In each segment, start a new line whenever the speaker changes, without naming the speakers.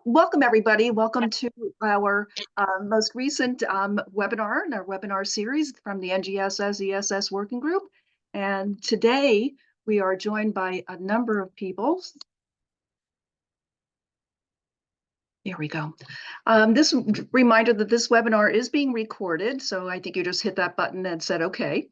Welcome everybody. Welcome to our most recent webinar in our webinar series from the NGSS ESS Working Group. And today we are joined by a number of people. Here we go. This reminder that this webinar is being recorded, so I think you just hit that button and said okay.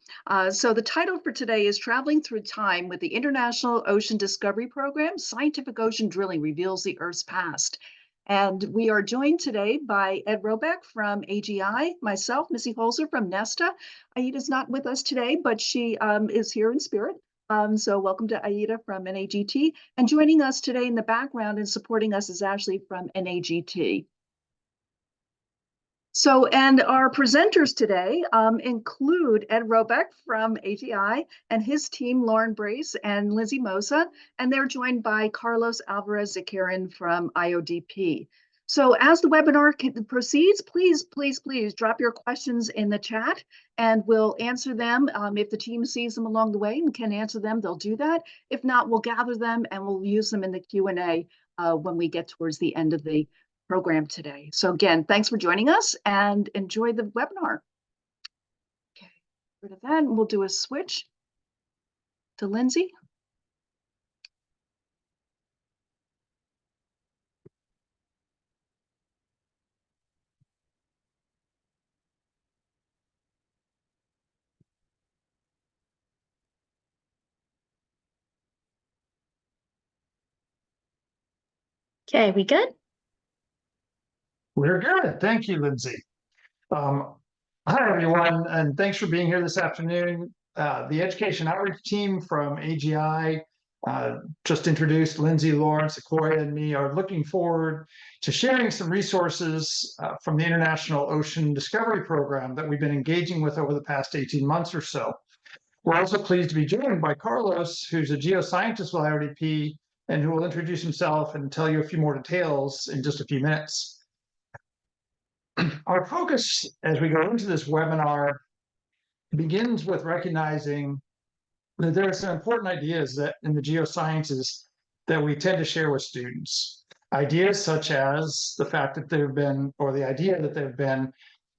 So the title for today is Traveling Through Time with the International Ocean Discovery Program, Scientific Ocean Drilling Reveals the Earth's Past. And we are joined today by Ed Robeck from AGI, myself, Missy Holzer from Nesta. Aida's not with us today, but she is here in spirit. So welcome to Aida from NAGT. And joining us today in the background and supporting us is Ashley from NAGT. So, and our presenters today include Ed Robeck from AGI and his team, Lauren Brace and Lindsay Mosa, and they're joined by Carlos Alvarez-Zacarin from IODP. So as the webinar proceeds, please drop your questions in the chat and we'll answer them. If the team sees them along the way and can answer them, they'll do that. If not, we'll gather them and we'll use them in the Q&A when we get towards the end of the program today. So again, thanks for joining us and enjoy the webinar. Okay, rid of that, and we'll do a switch to Lindsay.
Okay, we good?
We're good. Thank you, Lindsay. Hi, everyone, and thanks for being here this afternoon. The Education Outreach team from AGI, just introduced Lindsay, Lauren, Sequoia, and me, are looking forward to sharing some resources from the International Ocean Discovery Program that we've been engaging with over the past 18 months or so. We're also pleased to be joined by Carlos, who's a geoscientist with IODP, and who will introduce himself and tell you a few more details in just a few minutes. Our focus as we go into this webinar begins with recognizing that there are some important ideas that in the geosciences that we tend to share with students. Ideas such as the fact that there have been, or the idea that there have been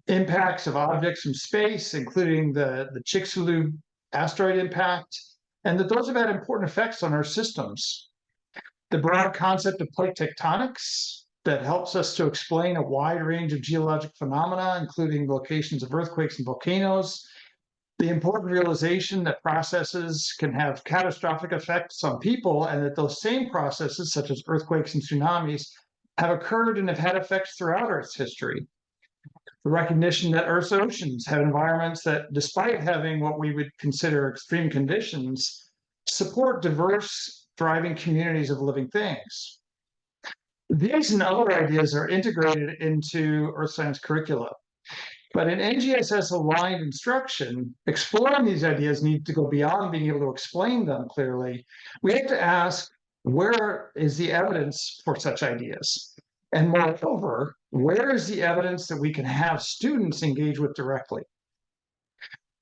impacts of objects from space, including the Chicxulub asteroid impact, and that those have had important effects on our systems. The broad concept of plate tectonics that helps us to explain a wide range of geologic phenomena, including locations of earthquakes and volcanoes. The important realization that processes can have catastrophic effects on people, and that those same processes, such as earthquakes and tsunamis, have occurred and have had effects throughout Earth's history. The recognition that Earth's oceans have environments that, despite having what we would consider extreme conditions, support diverse, thriving communities of living things. These and other ideas are integrated into earth science curricula. But in NGSS aligned instruction, exploring these ideas need to go beyond being able to explain them clearly. We have to ask, where is the evidence for such ideas? And moreover, where is the evidence that we can have students engage with directly?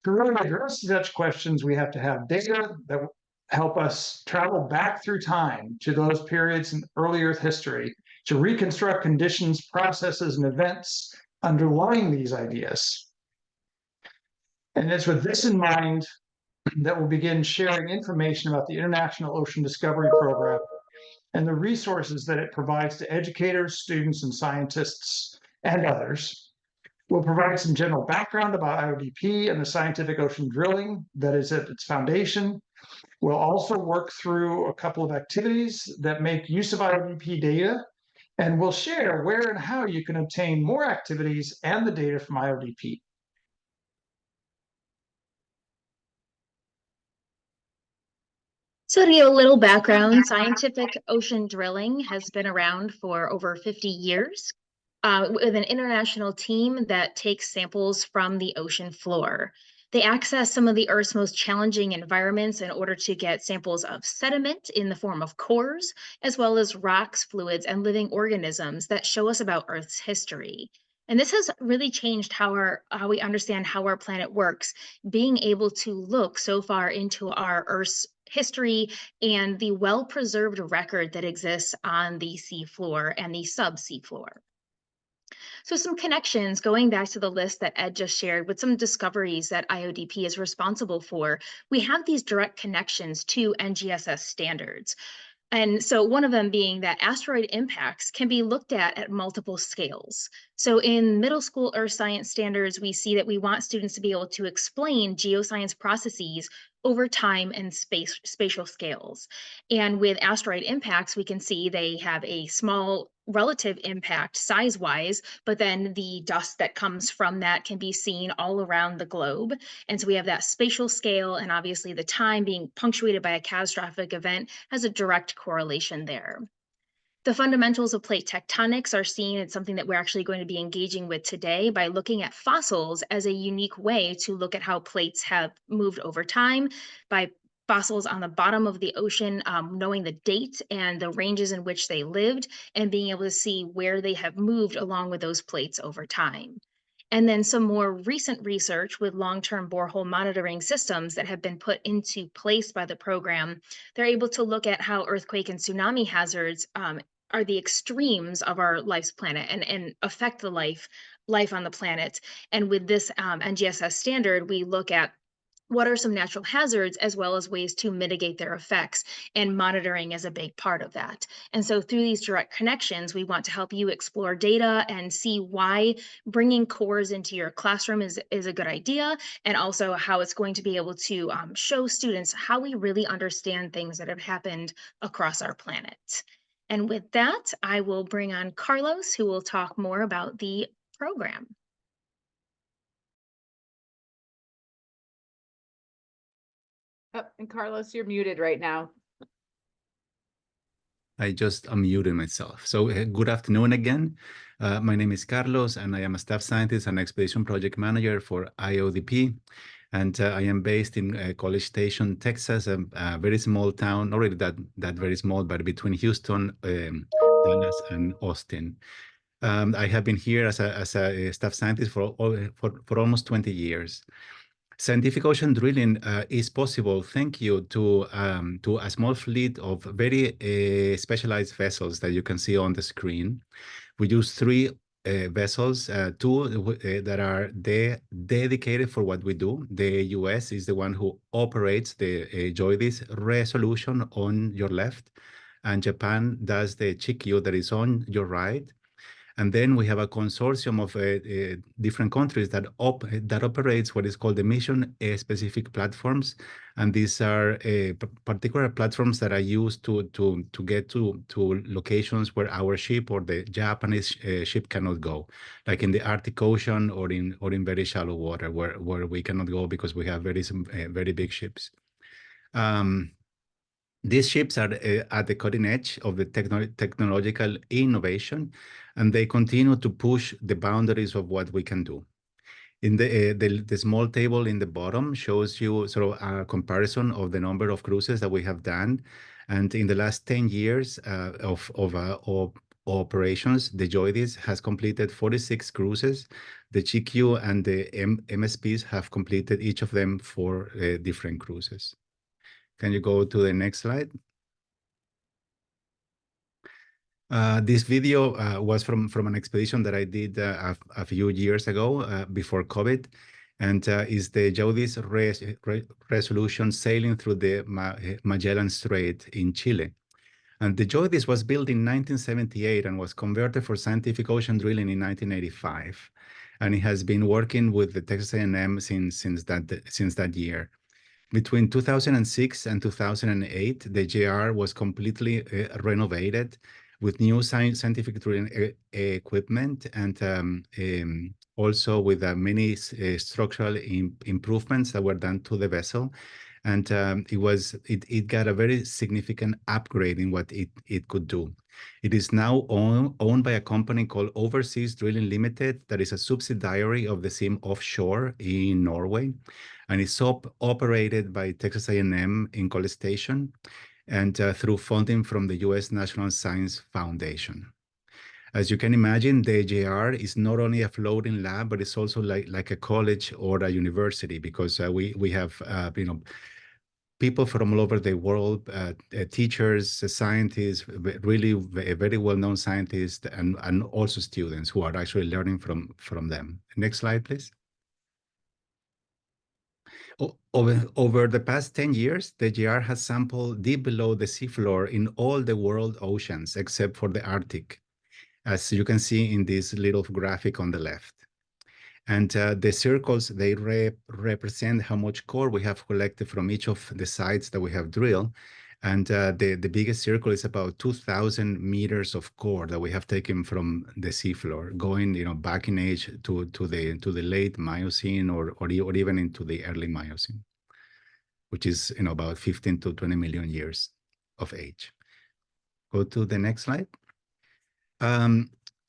To really address such questions, we have to have data that help us travel back through time to those periods in early Earth history to reconstruct conditions, processes, and events underlying these ideas. And it's with this in mind that we'll begin sharing information about the International Ocean Discovery Program and the resources that it provides to educators, students, and scientists, and others. We'll provide some general background about IODP and the scientific ocean drilling that is at its foundation. We'll also work through a couple of activities that make use of IODP data, and we'll share where and how you can obtain more activities and the data from IODP.
So to give a little background, scientific ocean drilling has been around for over 50 years with an international team that takes samples from the ocean floor. They access some of the Earth's most challenging environments in order to get samples of sediment in the form of cores, as well as rocks, fluids, and living organisms that show us about Earth's history. And this has really changed how we understand how our planet works, being able to look so far into our Earth's history and the well-preserved record that exists on the seafloor and the sub-sea floor. So some connections, going back to the list that Ed just shared with some discoveries that IODP is responsible for, we have these direct connections to NGSS standards. And so one of them being that asteroid impacts can be looked at multiple scales. So in middle school earth science standards, we see that we want students to be able to explain geoscience processes over time and spatial scales. And with asteroid impacts, we can see they have a small relative impact size-wise, but then the dust that comes from that can be seen all around the globe. And so we have that spatial scale, and obviously the time being punctuated by a catastrophic event has a direct correlation there. The fundamentals of plate tectonics are seen as something that we're actually going to be engaging with today by looking at fossils as a unique way to look at how plates have moved over time by fossils on the bottom of the ocean, knowing the date and the ranges in which they lived and being able to see where they have moved along with those plates over time. And then some more recent research with long-term borehole monitoring systems that have been put into place by the program. They're able to look at how earthquake and tsunami hazards are the extremes of our life's planet and affect the life on the planet. And with this NGSS standard, we look at what are some natural hazards as well as ways to mitigate their effects, and monitoring is a big part of that. And so through these direct connections, we want to help you explore data and see why bringing cores into your classroom is a good idea, and also how it's going to be able to show students how we really understand things that have happened across our planet. And with that, I will bring on Carlos, who will talk more about the program.
Oh, and Carlos, you're muted right now.
I just unmuted myself. So good afternoon again. My name is Carlos, and I am a staff scientist and expedition project manager for IODP. And I am based in College Station, Texas, a very small town, not really that very small, but between Houston, Dallas, and Austin. I have been here as a staff scientist for almost 20 years. Scientific ocean drilling is possible thank you to a small fleet of very specialized vessels that you can see on the screen. We use three vessels, two that are dedicated for what we do. The US is the one who operates the JOIDES Resolution on your left, and Japan does the Chikyu that is on your right. And then we have a consortium of different countries that operates what is called the mission-specific platforms. And these are particular platforms that are used to get to locations where our ship or the Japanese ship cannot go, like in the Arctic Ocean or in very shallow water where we cannot go because we have very big ships. These ships are at the cutting edge of the technological innovation, and they continue to push the boundaries of what we can do. In the small table in the bottom shows you sort of a comparison of the number of cruises that we have done. And in the last 10 years of operations, the JOIDES has completed 46 cruises. The GQ and the MSPs have completed each of them 4 different cruises. Can you go to the next slide? This video was from an expedition that I did a few years ago before COVID, and is the JOIDES Resolution sailing through the Magellan Strait in Chile. And the JOIDES was built in 1978 and was converted for scientific ocean drilling in 1985. And it has been working with the Texas A&M since that year. Between 2006 and 2008, the JR was completely renovated with new scientific drilling equipment, and also with many structural improvements that were done to the vessel. And it got a very significant upgrade in what it could do. It is now owned by a company called Overseas Drilling Limited that is a subsidiary of the SIM Offshore in Norway, and it's operated by Texas A&M in College Station and through funding from the U.S. National Science Foundation. As you can imagine, the JR is not only a floating lab, but it's also like a college or a university, because we have people from all over the world, teachers, scientists, really very well-known scientists, and also students who are actually learning from them. Next slide, please. Over the past 10 years, the JR has sampled deep below the seafloor in all the world oceans except for the Arctic, as you can see in this little graphic on the left. And the circles, they represent how much core we have collected from each of the sites that we have drilled. And the biggest circle is about 2,000 meters of core that we have taken from the seafloor, going back in age to the late Miocene or even into the early Miocene, which is about 15 to 20 million years of age. Go to the next slide.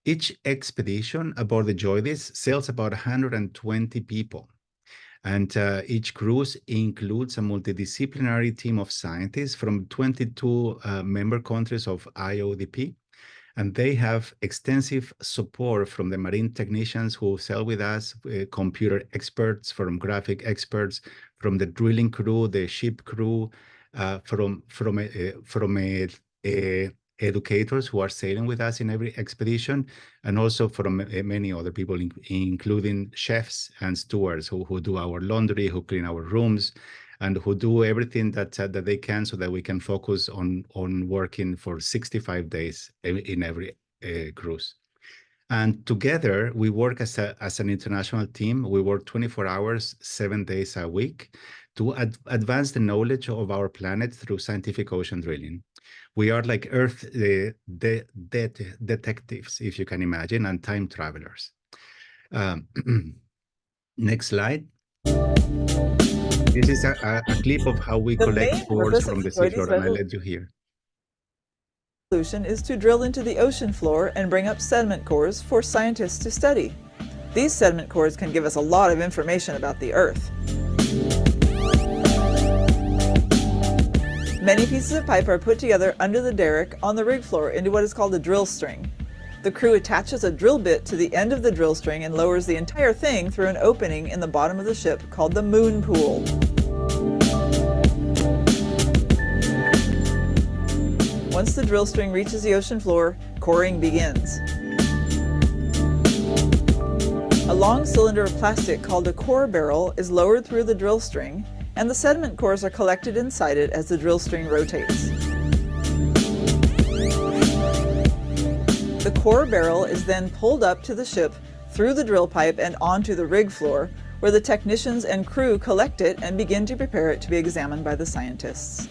Each expedition aboard the JOIDES sails about 120 people. And each cruise includes a multidisciplinary team of scientists from 22 member countries of IODP. And they have extensive support from the marine technicians who sail with us, computer experts, from graphic experts, from the drilling crew, the ship crew, from educators who are sailing with us in every expedition, and also from many other people, including chefs and stewards who do our laundry, who clean our rooms, and who do everything that they can so that we can focus on working for 65 days in every cruise. And together, we work as an international team. We work 24 hours, 7 days a week to advance the knowledge of our planet through scientific ocean drilling. We are like Earth detectives, if you can imagine, and time travelers. Next slide. This is a clip of how we collect cores from the seafloor, and I'll let you hear.
Solution is to drill into the ocean floor and bring up sediment cores for scientists to study. These sediment cores can give us a lot of information about the Earth. Many pieces of pipe are put together under the derrick on the rig floor into what is called a drill string. The crew attaches a drill bit to the end of the drill string and lowers the entire thing through an opening in the bottom of the ship called the moon pool. Once the drill string reaches the ocean floor, coring begins. A long cylinder of plastic called a core barrel is lowered through the drill string, and the sediment cores are collected inside it as the drill string rotates. The core barrel is then pulled up to the ship through the drill pipe and onto the rig floor, where the technicians and crew collect it and begin to prepare it to be examined by the scientists.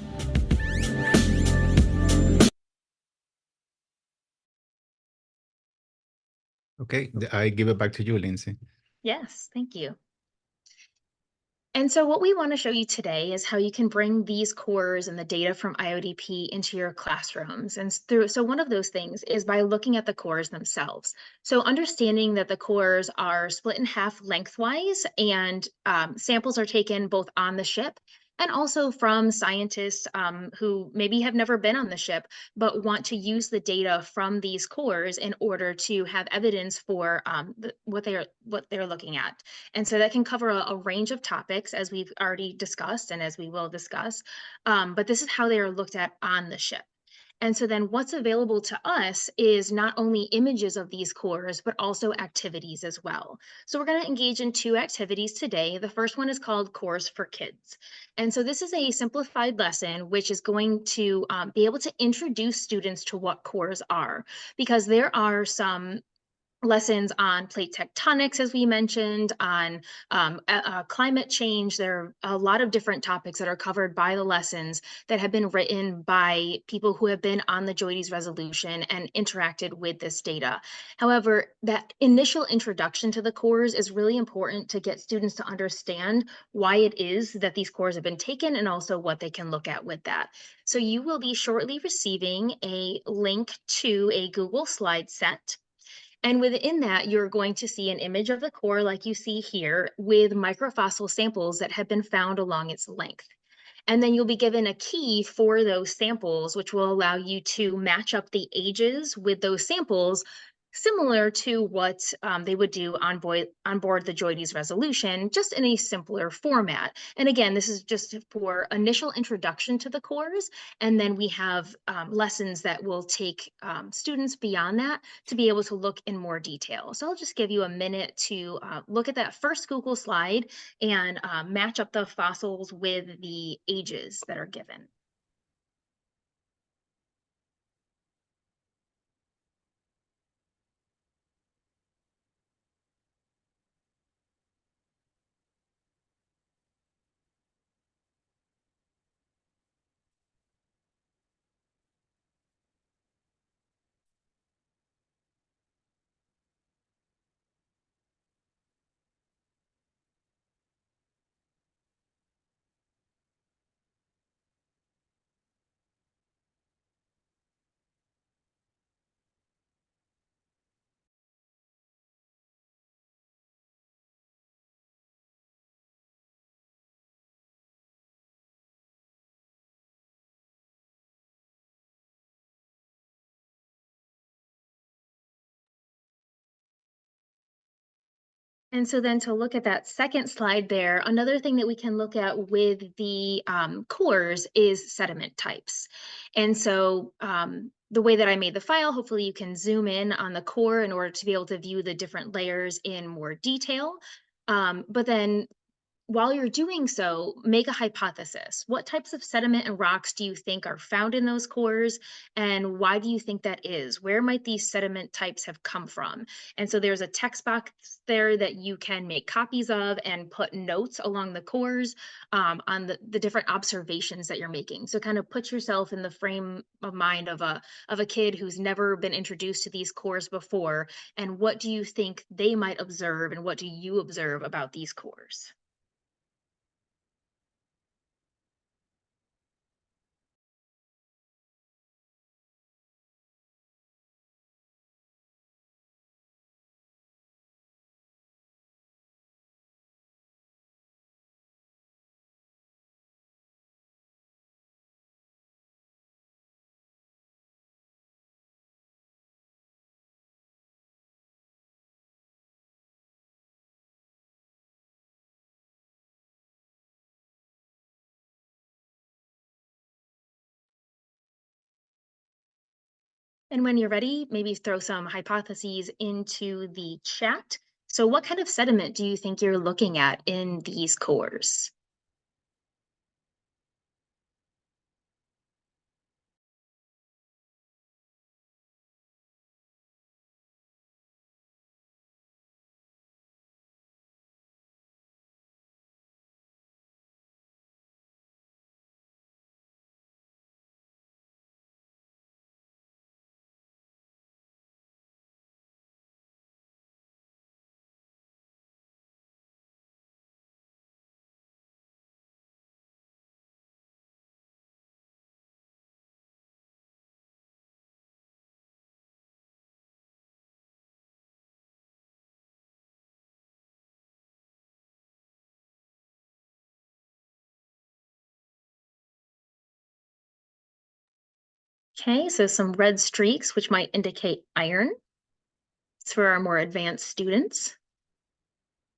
Okay, I give it back to you, Lindsay.
Yes, thank you. And so what we want to show you today is how you can bring these cores and the data from IODP into your classrooms. And so one of those things is by looking at the cores themselves. So understanding that the cores are split in half lengthwise, and samples are taken both on the ship and also from scientists who maybe have never been on the ship, but want to use the data from these cores in order to have evidence for what they're looking at. And so that can cover a range of topics, as we've already discussed and as we will discuss, but this is how they are looked at on the ship. And so then what's available to us is not only images of these cores, but also activities as well. So we're going to engage in 2 activities today. The first one is called Cores for Kids. And so this is a simplified lesson, which is going to be able to introduce students to what cores are, because there are some lessons on plate tectonics, as we mentioned, on climate change. There are a lot of different topics that are covered by the lessons that have been written by people who have been on the JOIDES Resolution and interacted with this data. However, that initial introduction to the cores is really important to get students to understand why it is that these cores have been taken and also what they can look at with that. So you will be shortly receiving a link to a Google slide set. And within that, you're going to see an image of the core like you see here with microfossil samples that have been found along its length. And then you'll be given a key for those samples, which will allow you to match up the ages with those samples similar to what they would do on board the JOIDES Resolution, just in a simpler format. And again, this is just for initial introduction to the cores, and then we have lessons that will take students beyond that to be able to look in more detail. So I'll just give you a minute to look at that first Google slide and match up the fossils with the ages that are given. And so then to look at that second slide there, another thing that we can look at with the cores is sediment types. And so the way that I made the file, hopefully you can zoom in on the core in order to be able to view the different layers in more detail. But then while you're doing so, make a hypothesis. What types of sediment and rocks do you think are found in those cores? And why do you think that is? Where might these sediment types have come from? And so there's a text box there that you can make copies of and put notes along the cores on the different observations that you're making. So kind of put yourself in the frame of mind of a kid who's never been introduced to these cores before. And what do you think they might observe, and what do you observe about these cores? And when you're ready, maybe throw some hypotheses into the chat. So what kind of sediment do you think you're looking at in these cores? Okay, so some red streaks, which might indicate iron. It's for our more advanced students.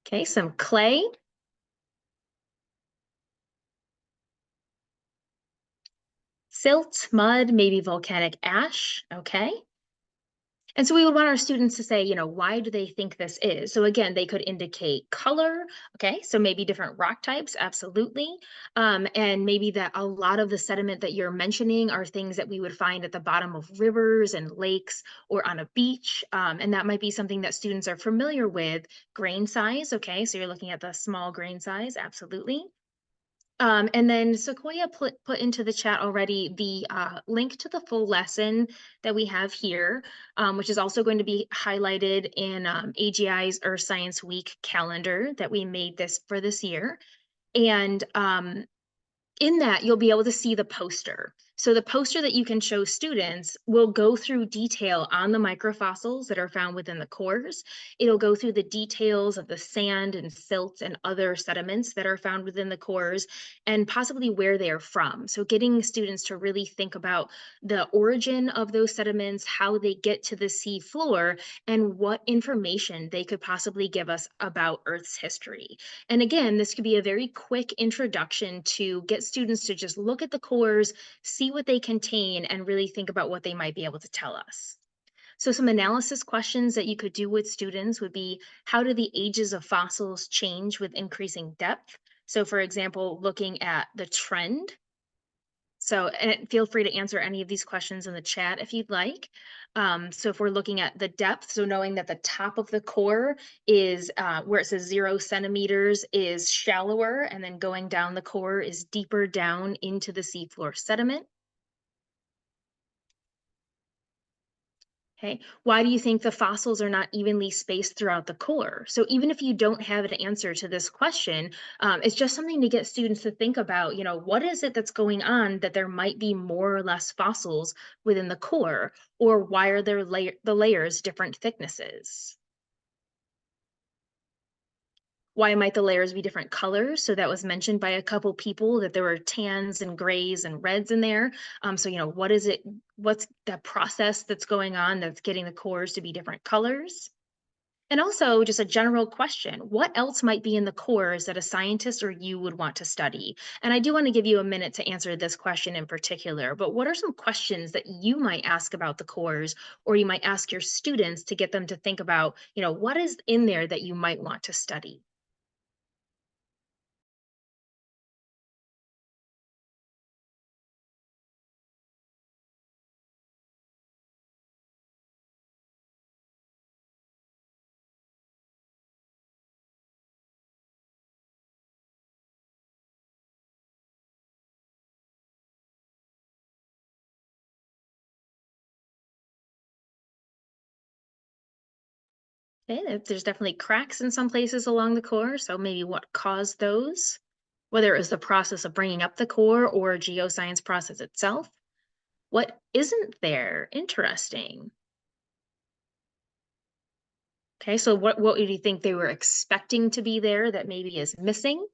Okay, some clay. Silt, mud, maybe volcanic ash. Okay. And so we would want our students to say, why do they think this is? So again, they could indicate color. Okay, so maybe different rock types, absolutely. And maybe that a lot of the sediment that you're mentioning are things that we would find at the bottom of rivers and lakes or on a beach. And that might be something that students are familiar with. Grain size, okay, so you're looking at the small grain size, absolutely. And then Sequoia put into the chat already the link to the full lesson that we have here, which is also going to be highlighted in AGI's Earth Science Week calendar that we made for this year. And in that, you'll be able to see the poster. So the poster that you can show students will go through detail on the microfossils that are found within the cores. It'll go through the details of the sand and silt and other sediments that are found within the cores and possibly where they are from. So getting students to really think about the origin of those sediments, how they get to the sea floor, and what information they could possibly give us about Earth's history. And again, this could be a very quick introduction to get students to just look at the cores, see what they contain, and really think about what they might be able to tell us. So some analysis questions that you could do with students would be, how do the ages of fossils change with increasing depth? So for example, looking at the trend. So, and feel free to answer any of these questions in the chat if you'd like. So if we're looking at the depth, so knowing that the top of the core is where it says 0 centimeters is shallower, and then going down the core is deeper down into the seafloor sediment. Okay, why do you think the fossils are not evenly spaced throughout the core? So even if you don't have an answer to this question, it's just something to get students to think about, you know, what is it that's going on that there might be more or less fossils within the core, or why are there the layers different thicknesses? Why might the layers be different colors? So that was mentioned by a couple people that there were tans and grays and reds in there. So, you know, what's the process that's going on that's getting the cores to be different colors? And also just a general question, what else might be in the cores that a scientist or you would want to study? And I do want to give you a minute to answer this question in particular, but what are some questions that you might ask about the cores, or you might ask your students to get them to think about, you know, what is in there that you might want to study? Okay, there's definitely cracks in some places along the core, so maybe what caused those, whether it was the process of bringing up the core or geoscience process itself. What isn't there? Interesting. Okay, so what do you think they were expecting to be there that maybe is missing?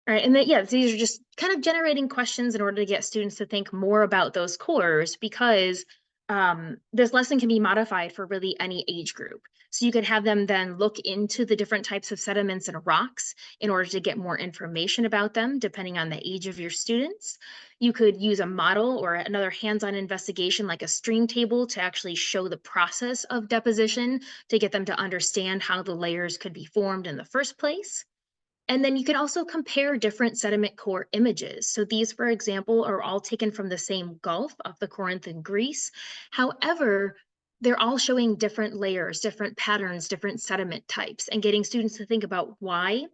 All right, and then, yeah, these are just kind of generating questions in order to get students to think more about those cores, because this lesson can be modified for really any age group. So you could have them then look into the different types of sediments and rocks in order to get more information about them, depending on the age of your students. You could use a model or another hands-on investigation like a stream table to actually show the process of deposition to get them to understand how the layers could be formed in the first place. And then you can also compare different sediment core images. So these, for example, are all taken from the same Gulf of the Corinth and Greece. However, they're all showing different layers, different patterns, different sediment types, and getting students to think about why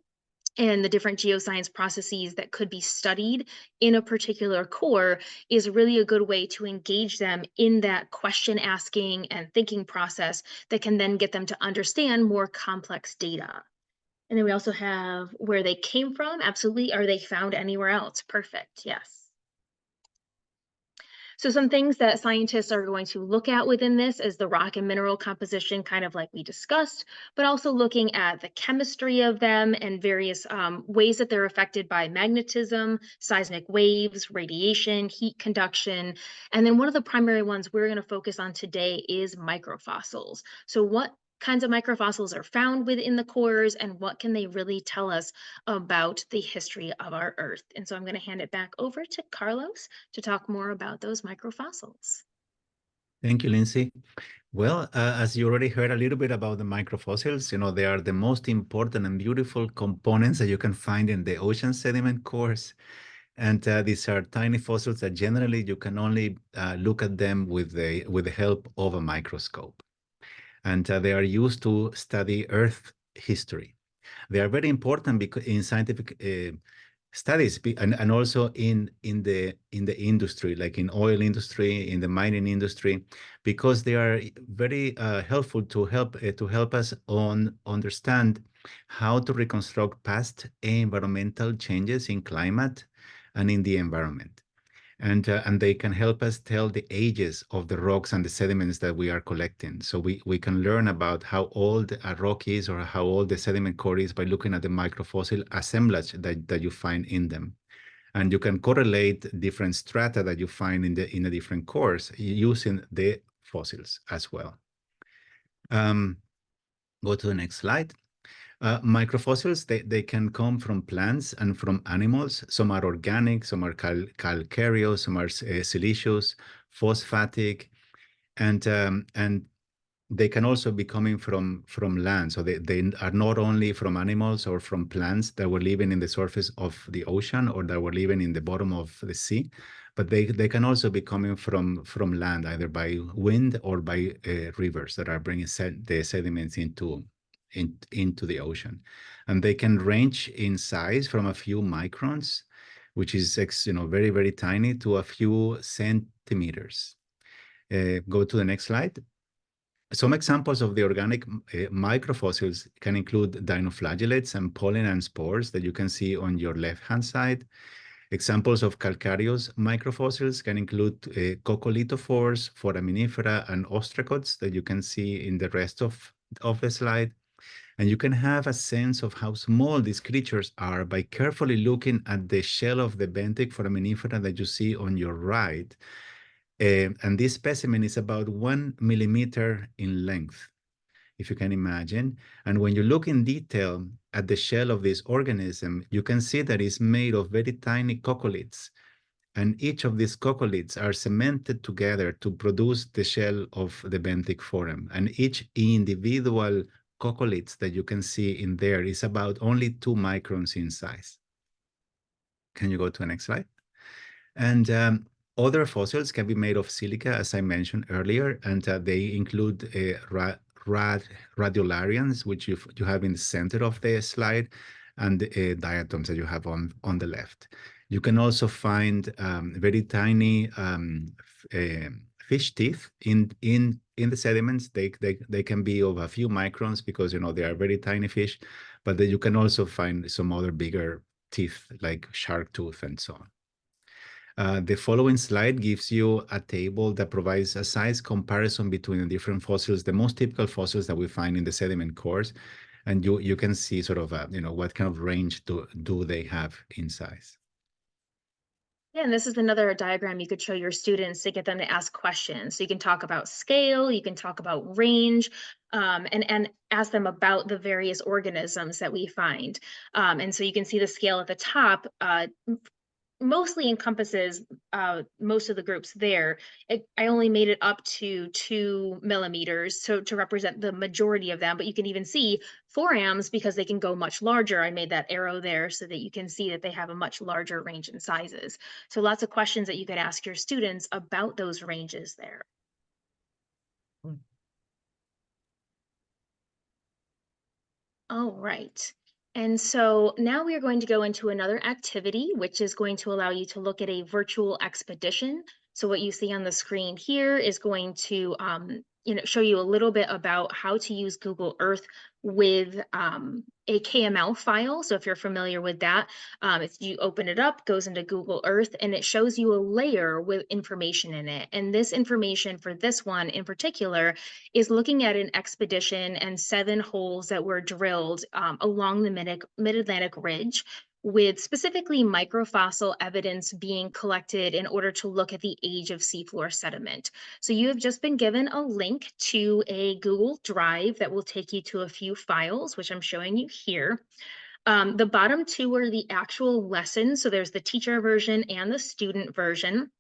and the different geoscience processes that could be studied in a particular core is really a good way to engage them in that question asking and thinking process that can then get them to understand more complex data. And then we also have where they came from. Absolutely. Are they found anywhere else? Perfect. Yes. So some things that scientists are going to look at within this is the rock and mineral composition, kind of like we discussed, but also looking at the chemistry of them and various ways that they're affected by magnetism, seismic waves, radiation, heat conduction. And then one of the primary ones we're going to focus on today is microfossils. So what kinds of microfossils are found within the cores, and what can they really tell us about the history of our Earth? And so I'm going to hand it back over to Carlos to talk more about those microfossils.
Thank you, Lindsay. Well, as you already heard a little bit about the microfossils, you know, they are the most important and beautiful components that you can find in the ocean sediment cores. And these are tiny fossils that generally you can only look at them with the help of a microscope. And they are used to study Earth history. They are very important because in scientific studies, and also in the industry, like in oil industry, in the mining industry, because they are very helpful to help us understand how to reconstruct past environmental changes in climate and in the environment. And they can help us tell the ages of the rocks and the sediments that we are collecting. So we can learn about how old a rock is or how old the sediment core is by looking at the microfossil assemblage that you find in them. And you can correlate different strata that you find in the different cores using the fossils as well. Go to the next slide. Microfossils, they can come from plants and from animals. Some are organic, some are calcareous, some are siliceous, phosphatic, and they can also be coming from land. So they are not only from animals or from plants that were living in the surface of the ocean or that were living in the bottom of the sea, but they can also be coming from land, either by wind or by rivers that are bringing the sediments into the ocean. And they can range in size from a few microns, which is very, very tiny, to a few centimeters. Go to the next slide. Some examples of the organic microfossils can include dinoflagellates and pollen and spores that you can see on your left-hand side. Examples of calcareous microfossils can include coccolithophores, foraminifera, and ostracods that you can see in the rest of the slide. And you can have a sense of how small these creatures are by carefully looking at the shell of the benthic foraminifera that you see on your right. And this specimen is about 1 millimeter in length, if you can imagine. And when you look in detail at the shell of this organism, you can see that it's made of very tiny coccoliths. And each of these coccoliths are cemented together to produce the shell of the benthic foram. And each individual coccoliths that you can see in there is about only 2 microns in size. Can you go to the next slide? And other fossils can be made of silica, as I mentioned earlier, and they include radiolarians, which you have in the center of the slide, and diatoms that you have on the left. You can also find very tiny fish teeth in the sediments. They can be of a few microns because they are very tiny fish, but then you can also find some other bigger teeth like shark tooth and so on. The following slide gives you a table that provides a size comparison between the different fossils, the most typical fossils that we find in the sediment cores, and you can see sort of what kind of range do they have in size.
Yeah, and this is another diagram you could show your students to get them to ask questions. So you can talk about scale, you can talk about range, and ask them about the various organisms that we find. And so you can see the scale at the top mostly encompasses most of the groups there. I only made it up to 2 millimeters to represent the majority of them, but you can even see forams because they can go much larger. I made that arrow there so that you can see that they have a much larger range in sizes. So lots of questions that you could ask your students about those ranges there. All right. And so now we are going to go into another activity, which is going to allow you to look at a virtual expedition. So what you see on the screen here is going to show you a little bit about how to use Google Earth with a KML file. So if you're familiar with that, if you open it up, goes into Google Earth, and it shows you a layer with information in it. And this information for this one in particular is looking at an expedition and 7 holes that were drilled along the Mid-Atlantic Ridge, with specifically microfossil evidence being collected in order to look at the age of seafloor sediment. So you have just been given a link to a Google Drive that will take you to a few files, which I'm showing you here. The bottom 2 are the actual lessons. So there's the teacher version and the student version.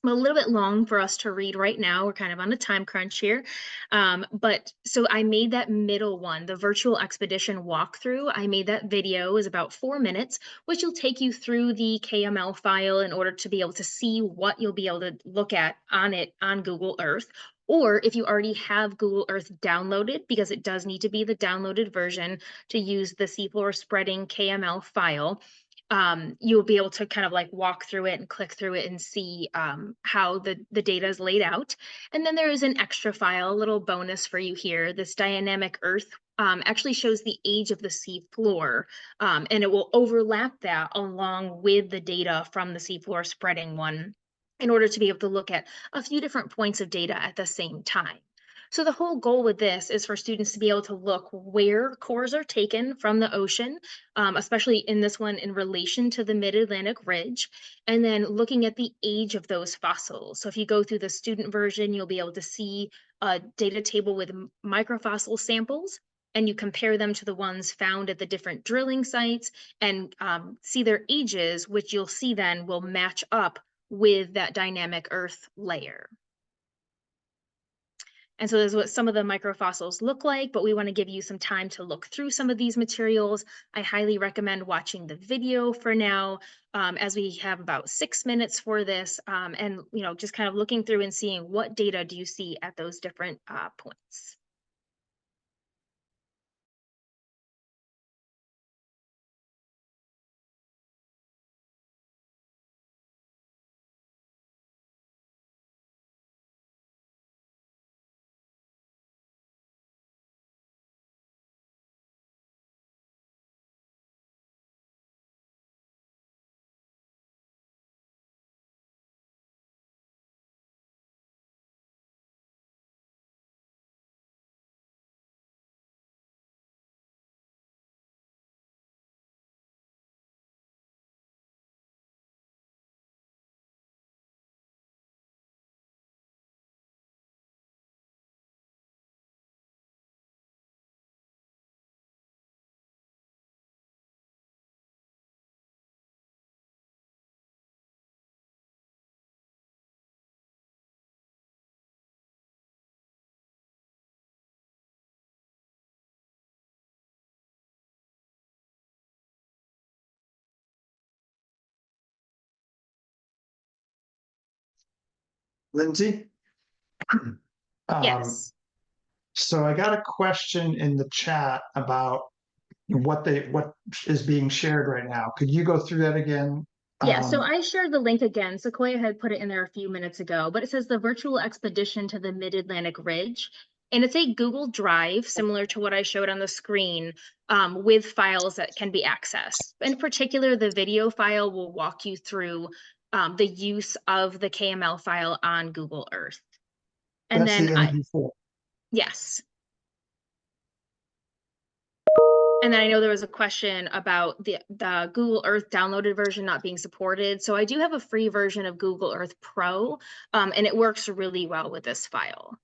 A little bit long for us to read right now. We're kind of on a time crunch here. But so I made that middle one, the virtual expedition walkthrough. I made that video is about 4 minutes, which will take you through the KML file in order to be able to see what you'll be able to look at on Google Earth. Or if you already have Google Earth downloaded, because it does need to be the downloaded version to use the seafloor spreading KML file, you'll be able to kind of like walk through it and click through it and see how the data is laid out. And then there is an extra file, a little bonus for you here. This dynamic earth actually shows the age of the sea floor, and it will overlap that along with the data from the seafloor spreading one in order to be able to look at a few different points of data at the same time. So the whole goal with this is for students to be able to look where cores are taken from the ocean, especially in this one in relation to the Mid-Atlantic Ridge, and then looking at the age of those fossils. So if you go through the student version, you'll be able to see a data table with microfossil samples, and you compare them to the ones found at the different drilling sites and see their ages, which you'll see then will match up with that dynamic earth layer. And so this is what some of the microfossils look like, but we want to give you some time to look through some of these materials. I highly recommend watching the video for now, as we have about 6 minutes for this, and just kind of looking through and seeing what data do you see at those different points.
Lindsay?
Yes.
So I got a question in the chat about what is being shared right now. Could you go through that again?
Yeah, so I shared the link again. Sequoia had put it in there a few minutes ago, but it says the virtual expedition to the Mid-Atlantic Ridge. And it's a Google Drive, similar to what I showed on the screen, with files that can be accessed. In particular, the video file will walk you through the use of the KML file on Google Earth. And
That's
then
the MP4.
yes. And then I know there was a question about the Google Earth downloaded version not being supported. So I do have a free version of Google Earth Pro, and it works really well with this file.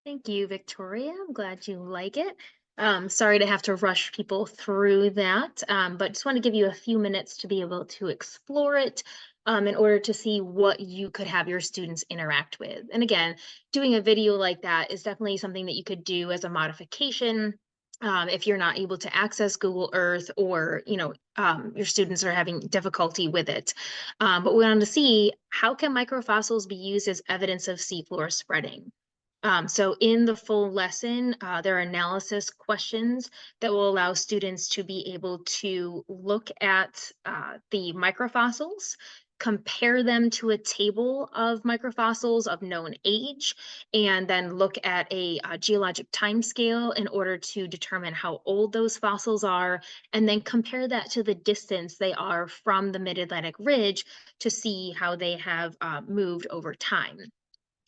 Thank you, Victoria. I'm glad you like it. Sorry to have to rush people through that, but just want to give you a few minutes to be able to explore it in order to see what you could have your students interact with. And again, doing a video like that is definitely something that you could do as a modification if you're not able to access Google Earth, or your students are having difficulty with it. But we wanted to see, how can microfossils be used as evidence of seafloor spreading? So in the full lesson, there are analysis questions that will allow students to be able to look at the microfossils, compare them to a table of microfossils of known age, and then look at a geologic timescale in order to determine how old those fossils are, and then compare that to the distance they are from the Mid-Atlantic Ridge to see how they have moved over time.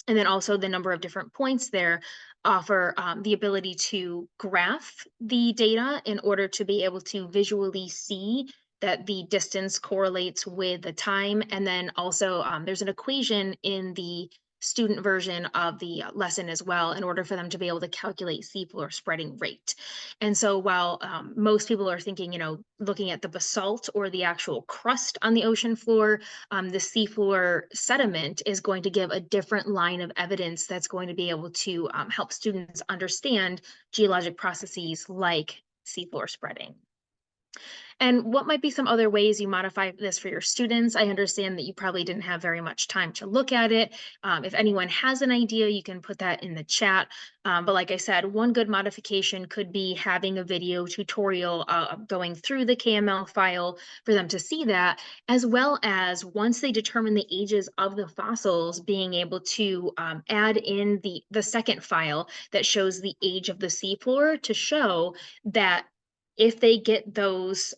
And then also the number of different points there offer the ability to graph the data in order to be able to visually see that the distance correlates with the time. And then also there's an equation in the student version of the lesson as well, in order for them to be able to calculate seafloor spreading rate. And so while most people are thinking, looking at the basalt or the actual crust on the ocean floor, the seafloor sediment is going to give a different line of evidence that's going to be able to help students understand geologic processes like seafloor spreading. And what might be some other ways you modify this for your students? I understand that you probably didn't have very much time to look at it. If anyone has an idea, you can put that in the chat. But like I said, one good modification could be having a video tutorial going through the KML file for them to see that, as well as once they determine the ages of the fossils, being able to add in the second file that shows the age of the seafloor, to show that if they get those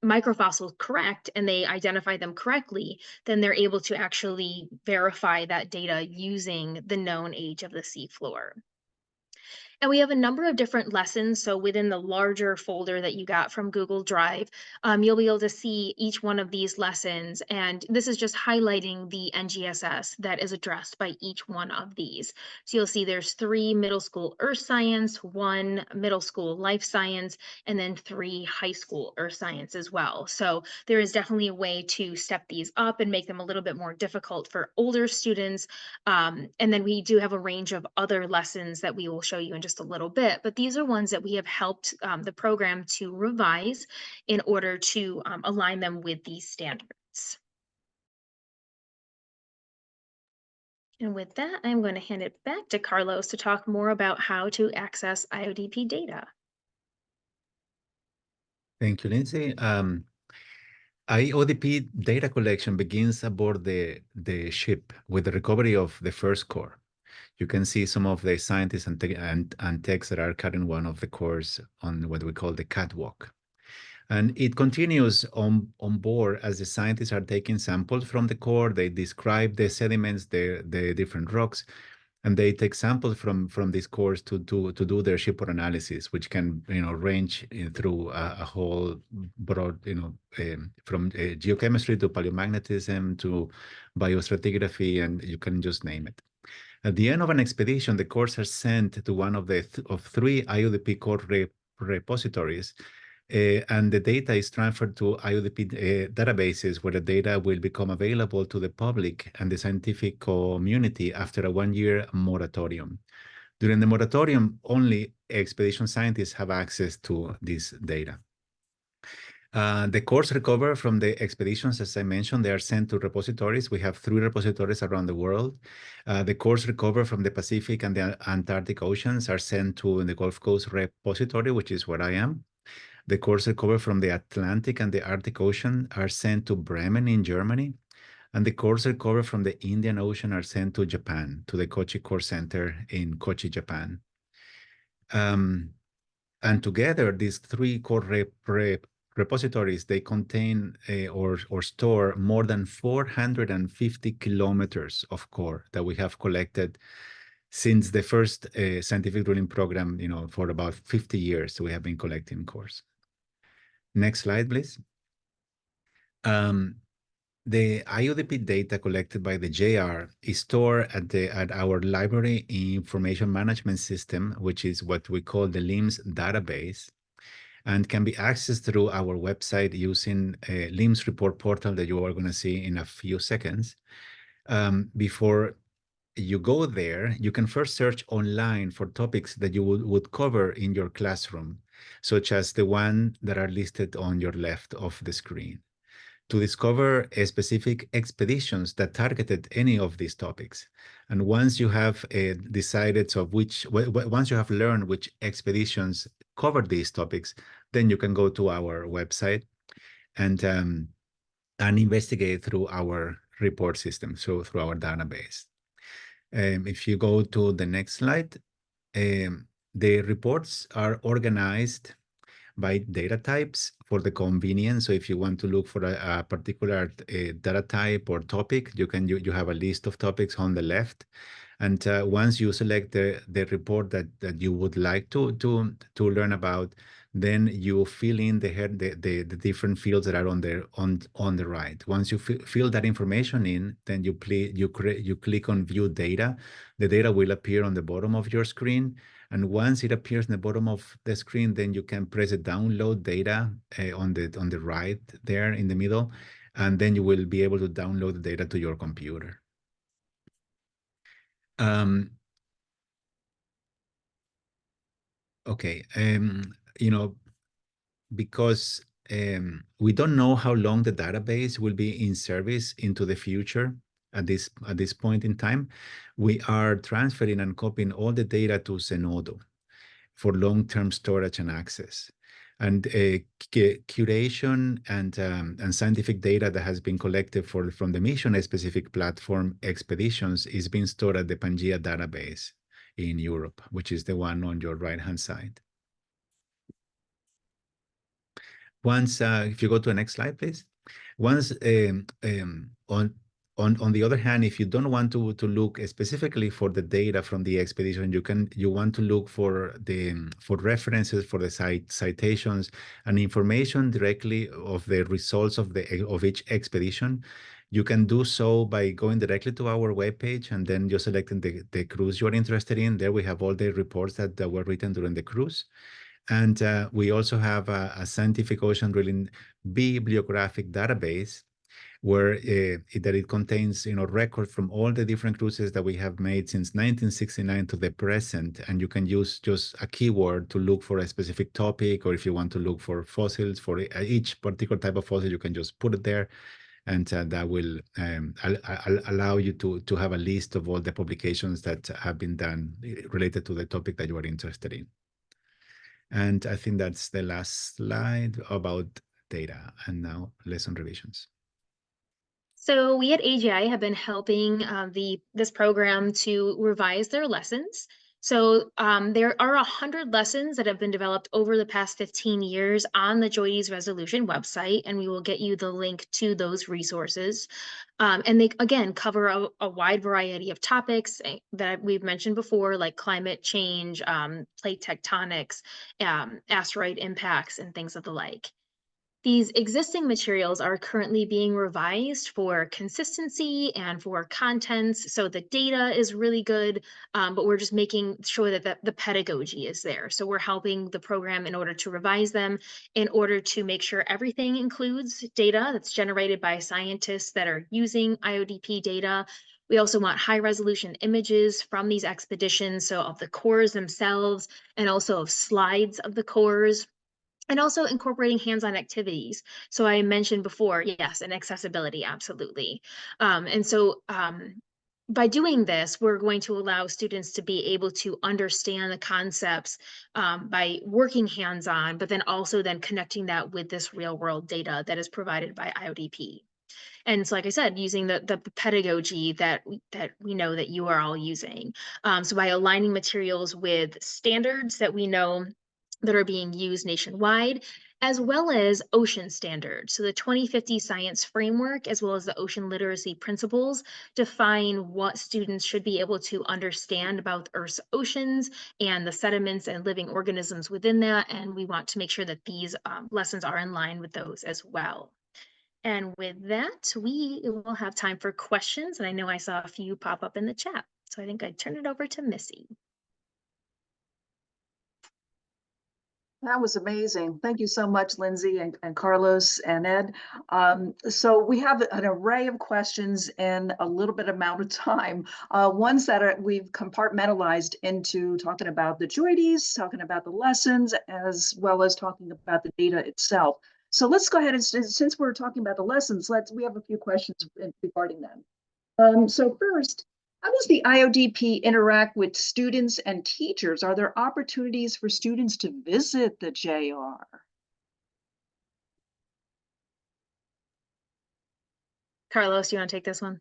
microfossils correct and they identify them correctly, then they're able to actually verify that data using the known age of the seafloor. And we have a number of different lessons. So within the larger folder that you got from Google Drive, you'll be able to see each one of these lessons. And this is just highlighting the NGSS that is addressed by each one of these. So you'll see there's 3 middle school earth science, 1 middle school life science, and then 3 high school earth science as well. So there is definitely a way to step these up and make them a little bit more difficult for older students. And then we do have a range of other lessons that we will show you in just a little bit, but these are ones that we have helped the program to revise in order to align them with these standards. And with that, I'm going to hand it back to Carlos to talk more about how to access IODP data.
Thank you, Lindsay. IODP data collection begins aboard the ship with the recovery of the first core. You can see some of the scientists and techs that are carrying one of the cores on what we call the catwalk. And it continues on board as the scientists are taking samples from the core. They describe the sediments, the different rocks, and they take samples from these cores to do their shipboard analysis, which can range through a whole broad, from geochemistry to paleomagnetism to biostratigraphy, and you can just name it. At the end of an expedition, the cores are sent to one of the 3 IODP core repositories, and the data is transferred to IODP databases, where the data will become available to the public and the scientific community after a 1-year moratorium. During the moratorium, only expedition scientists have access to this data. The cores recovered from the expeditions, as I mentioned, they are sent to repositories. We have 3 repositories around the world. The cores recovered from the Pacific and the Antarctic Oceans are sent to the Gulf Coast repository, which is where I am. The cores recovered from the Atlantic and the Arctic Ocean are sent to Bremen in Germany. And the cores recovered from the Indian Ocean are sent to Japan, to the Kochi Core Center in Kochi, Japan. And together, these 3 core repositories, they contain or store more than 450 kilometers of core that we have collected since the first scientific drilling program, for about 50 years. We have been collecting cores. Next slide, please. The IODP data collected by the JR is stored at our library information management system, which is what we call the LIMS database, and can be accessed through our website using a LIMS report portal that you are going to see in a few seconds. Before you go there, you can first search online for topics that you would cover in your classroom, such as the one that are listed on your left of the screen, to discover specific expeditions that targeted any of these topics. And once you have decided once you have learned which expeditions cover these topics, then you can go to our website and investigate through our report system, so through our database. If you go to the next slide, the reports are organized by data types for the convenience. So if you want to look for a particular data type or topic, you have a list of topics on the left. And once you select the report that you would like to learn about, then you fill in the different fields that are on the right. Once you fill that information in, then you click on View Data. The data will appear on the bottom of your screen. And once it appears in the bottom of the screen, then you can press the Download Data on the right there in the middle, and then you will be able to download the data to your computer. Okay, because we don't know how long the database will be in service into the future at this point in time, we are transferring and copying all the data to Zenodo for long-term storage and access. And curation and scientific data that has been collected from the mission-specific platform Expeditions is being stored at the Pangea database in Europe, which is the one on your right-hand side. Once, if you go to the next slide, please. Once, on the other hand, if you don't want to look specifically for the data from the expedition, you want to look for references, for the citations and information directly of the results of each expedition. You can do so by going directly to our webpage and then you're selecting the cruise you're interested in. There we have all the reports that were written during the cruise. And we also have a scientific ocean drilling bibliographic database where it contains records from all the different cruises that we have made since 1969 to the present. And you can use just a keyword to look for a specific topic, or if you want to look for fossils for each particular type of fossil, you can just put it there. And that will allow you to have a list of all the publications that have been done related to the topic that you are interested in. And I think that's the last slide about data. And now lesson revisions.
So we at AGI have been helping this program to revise their lessons. So there are 100 lessons that have been developed over the past 15 years on the JOIDES Resolution website, and we will get you the link to those resources. And they, again, cover a wide variety of topics that we've mentioned before, like climate change, plate tectonics, asteroid impacts, and things of the like. These existing materials are currently being revised for consistency and for contents. So the data is really good, but we're just making sure that the pedagogy is there. So we're helping the program in order to revise them, in order to make sure everything includes data that's generated by scientists that are using IODP data. We also want high resolution images from these expeditions, so of the cores themselves, and also of slides of the cores. And also incorporating hands-on activities. So I mentioned before, yes, and accessibility, absolutely. And so by doing this, we're going to allow students to be able to understand the concepts by working hands-on, but then also then connecting that with this real-world data that is provided by IODP. And so, like I said, using the pedagogy that we know that you are all using. So by aligning materials with standards that we know that are being used nationwide, as well as ocean standards. So the 2050 science framework, as well as the ocean literacy principles, define what students should be able to understand about Earth's oceans and the sediments and living organisms within that. And we want to make sure that these lessons are in line with those as well. And with that, we will have time for questions. And I know I saw a few pop up in the chat. So I think I'd turn it over to Missy.
That was amazing. Thank you so much, Lindsay and Carlos and Ed. So we have an array of questions in a little bit amount of time. Ones that we've compartmentalized into talking about the JOIDES, talking about the lessons, as well as talking about the data itself. So let's go ahead and, since we're talking about the lessons, we have a few questions regarding that. So first, how does the IODP interact with students and teachers? Are there opportunities for students to visit the JR?
Carlos, you want to take this one?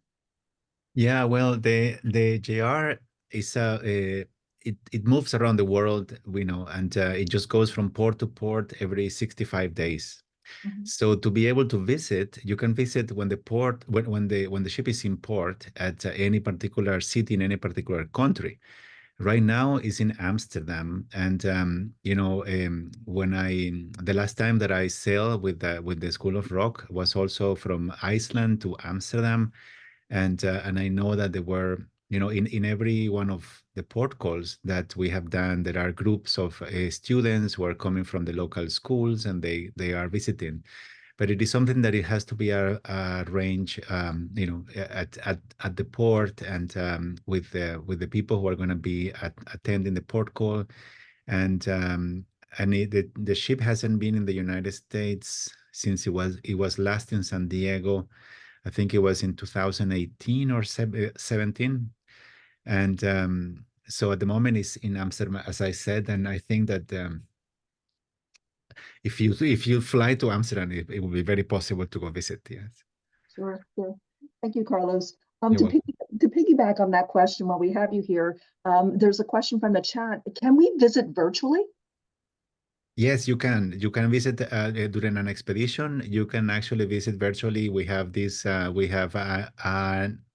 Yeah, well, the JR is it moves around the world, we know, and it just goes from port to port every 65 days. So to be able to visit, you can visit when the port, when the ship is in port at any particular city in any particular country. Right now is in Amsterdam, and the last time that I sailed with the School of Rock was also from Iceland to Amsterdam, and I know that there were, in every one of the port calls that we have done, there are groups of students who are coming from the local schools, and they are visiting. But it is something that it has to be arranged, at the port, and with the people who are going to be attending the port call, and the ship hasn't been in the United States since it was last in San Diego. I think it was in 2018 or 17. And so at the moment it's in Amsterdam, as I said, and I think that if you fly to Amsterdam, it will be very possible to go visit. Yes.
Sure. Thank you, Carlos.
You're welcome.
To piggyback on that question, while we have you here, there's a question from the chat. Can we visit virtually?
Yes, you can. You can visit during an expedition. You can actually visit virtually. We have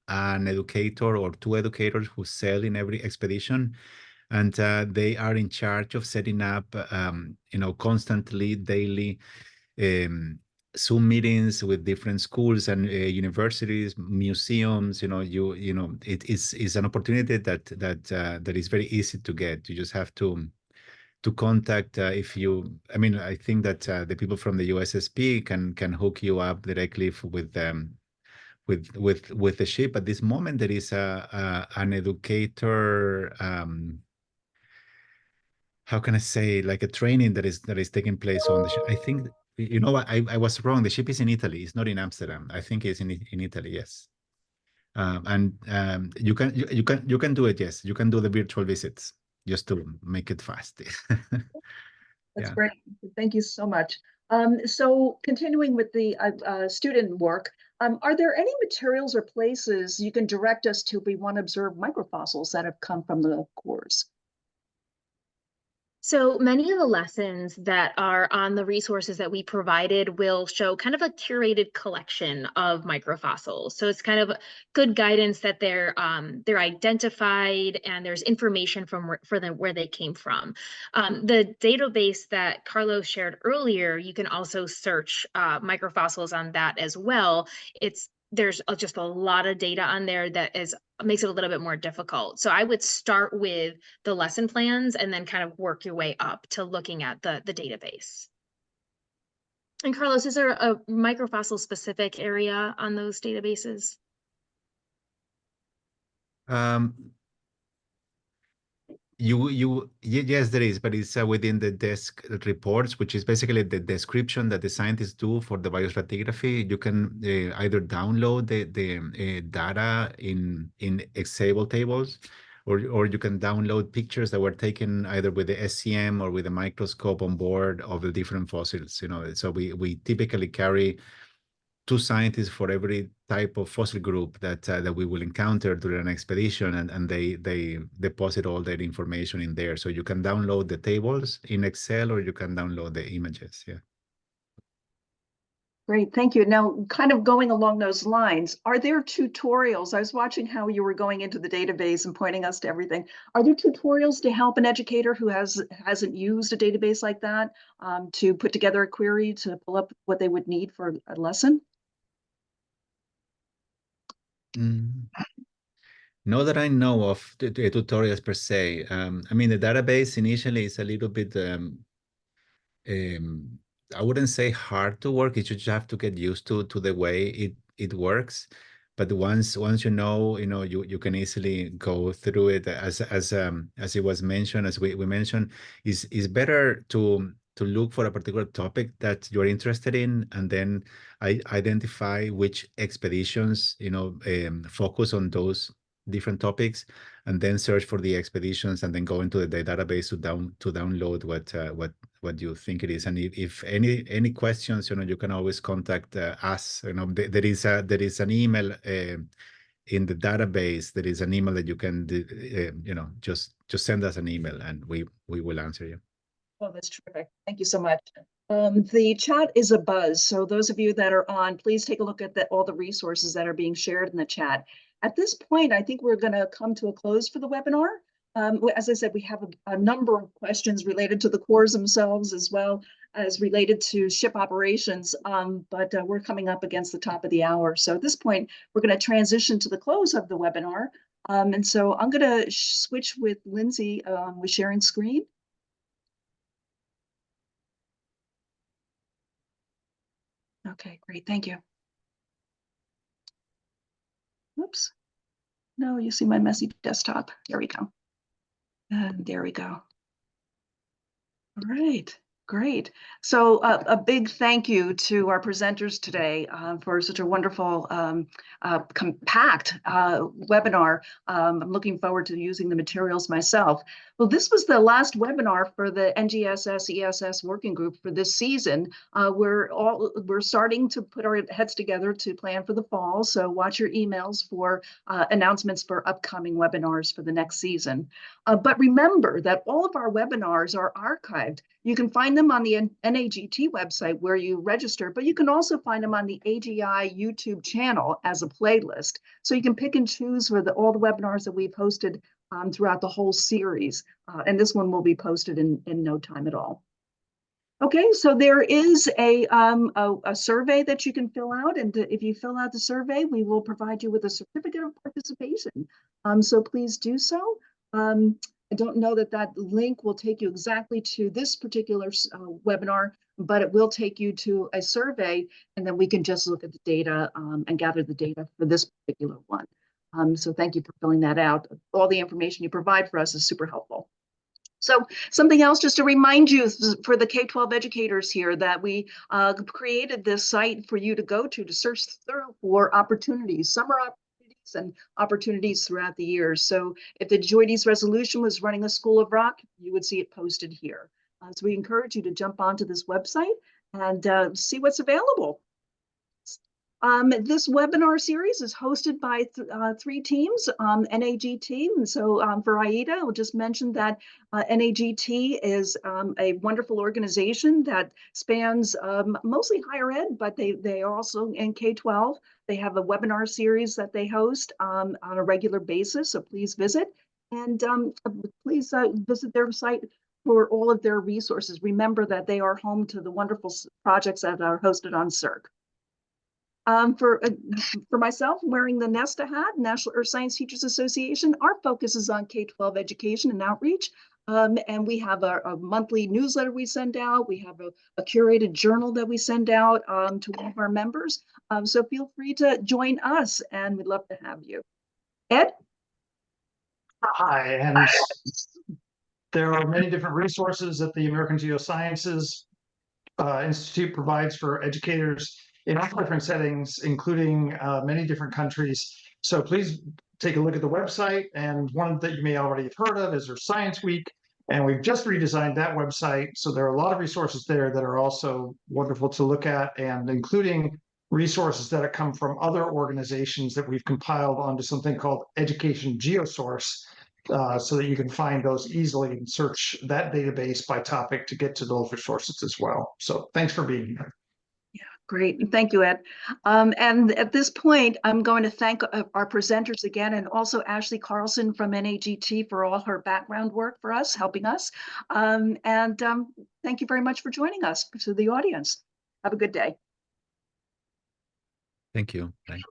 an educator or two educators who sail in every expedition, and they are in charge of setting up, constantly, daily Zoom meetings with different schools and universities, museums. It is an opportunity that is very easy to get. You just have to contact, I think that the people from the USSP can hook you up directly with them with the ship. At this moment, there is an educator, how can I say, like a training that is taking place on the ship. I think, you know what, I was wrong. The ship is in Italy. It's not in Amsterdam. I think it's in Italy. Yes. You can do it. Yes, you can do the virtual visits just to make it fast.
That's
Yeah.
great. Thank you so much. So continuing with the student work, are there any materials or places you can direct us to if we want to observe microfossils that have come from the cores?
So many of the lessons that are on the resources that we provided will show kind of a curated collection of microfossils. So it's kind of good guidance that they're identified and there's information for them where they came from. The database that Carlos shared earlier, you can also search microfossils on that as well. There's just a lot of data on there that makes it a little bit more difficult. So I would start with the lesson plans and then kind of work your way up to looking at the database. And Carlos, is there a microfossil specific area on those databases?
Yes, there is, but it's within the desk reports, which is basically the description that the scientists do for the biostratigraphy. You can either download the data in Excel tables, or you can download pictures that were taken either with the SCM or with a microscope on board of the different fossils. So we typically carry two scientists for every type of fossil group that we will encounter during an expedition, and they deposit all that information in there. So you can download the tables in Excel, or you can download the images. Yeah.
Great, thank you. Now, kind of going along those lines, are there tutorials? I was watching how you were going into the database and pointing us to everything. Are there tutorials to help an educator who hasn't used a database like that to put together a query to pull up what they would need for a lesson?
Not that I know of the tutorials per se. I mean, the database initially is a little bit, I wouldn't say hard to work. You just have to get used to the way it works. But once you know, you can easily go through it. As it was mentioned, as we mentioned, is better to look for a particular topic that you're interested in, and then identify which expeditions focus on those different topics, and then search for the expeditions, and then go into the database to download what you think it is. And if any questions, you can always contact us. There is an email in the database. There is an email that you can just send us an email, and we will answer you.
Oh, that's terrific. Thank you so much. The chat is abuzz, so those of you that are on, please take a look at all the resources that are being shared in the chat. At this point, I think we're going to come to a close for the webinar. As I said, we have a number of questions related to the cores themselves, as well as related to ship operations, but we're coming up against the top of the hour. So at this point, we're going to transition to the close of the webinar. And so I'm going to switch with Lindsay with sharing screen. Okay, great, thank you. Whoops. No, you see my messy desktop. There we go. And there we go. All right, great. So a big thank you to our presenters today for such a wonderful, compact webinar. I'm looking forward to using the materials myself. Well, this was the last webinar for the NGSS ESS working group for this season. We're starting to put our heads together to plan for the fall. So watch your emails for announcements for upcoming webinars for the next season. But remember that all of our webinars are archived. You can find them on the NAGT website where you register, but you can also find them on the AGI YouTube channel as a playlist. So you can pick and choose for all the webinars that we've hosted throughout the whole series. And this one will be posted in no time at all. Okay, so there is a survey that you can fill out, and if you fill out the survey, we will provide you with a certificate of participation. So please do so. I don't know that link will take you exactly to this particular webinar, but it will take you to a survey, and then we can just look at the data and gather the data for this particular one. So thank you for filling that out. All the information you provide for us is super helpful. So something else, just to remind you for the K-12 educators here, that we created this site for you to go to search through for opportunities, summer opportunities and opportunities throughout the years. So if the JOIDES Resolution was running a School of Rock, you would see it posted here. So we encourage you to jump onto this website and see what's available. This webinar series is hosted by three teams, NAGT. And so for AIDA, I'll just mention that NAGT is a wonderful organization that spans mostly higher ed, but they are also in K-12. They have a webinar series that they host on a regular basis, so please visit. And please visit their site for all of their resources. Remember that they are home to the wonderful projects that are hosted on CERC. For myself, wearing the NESTA hat, National Earth Science Teachers Association, our focus is on K-12 education and outreach. And we have a monthly newsletter we send out. We have a curated journal that we send out to all of our members. So feel free to join us, and we'd love to have you. Ed?
Hi, and there are many different resources that the American Geosciences Institute provides for educators in all different settings, including many different countries. So please take a look at the website. And one that you may already have heard of is our Science Week. And we've just redesigned that website. So there are a lot of resources there that are also wonderful to look at, and including resources that have come from other organizations that we've compiled onto something called Education Geosource, so that you can find those easily and search that database by topic to get to those resources as well. So thanks for being here.
Great, thank you, Ed. And at this point, I'm going to thank our presenters again, and also Ashley Carlson from NAGT for all her background work for us, helping us. Thank you very much for joining us, to the audience. Have a good day.
Thank you. Bye.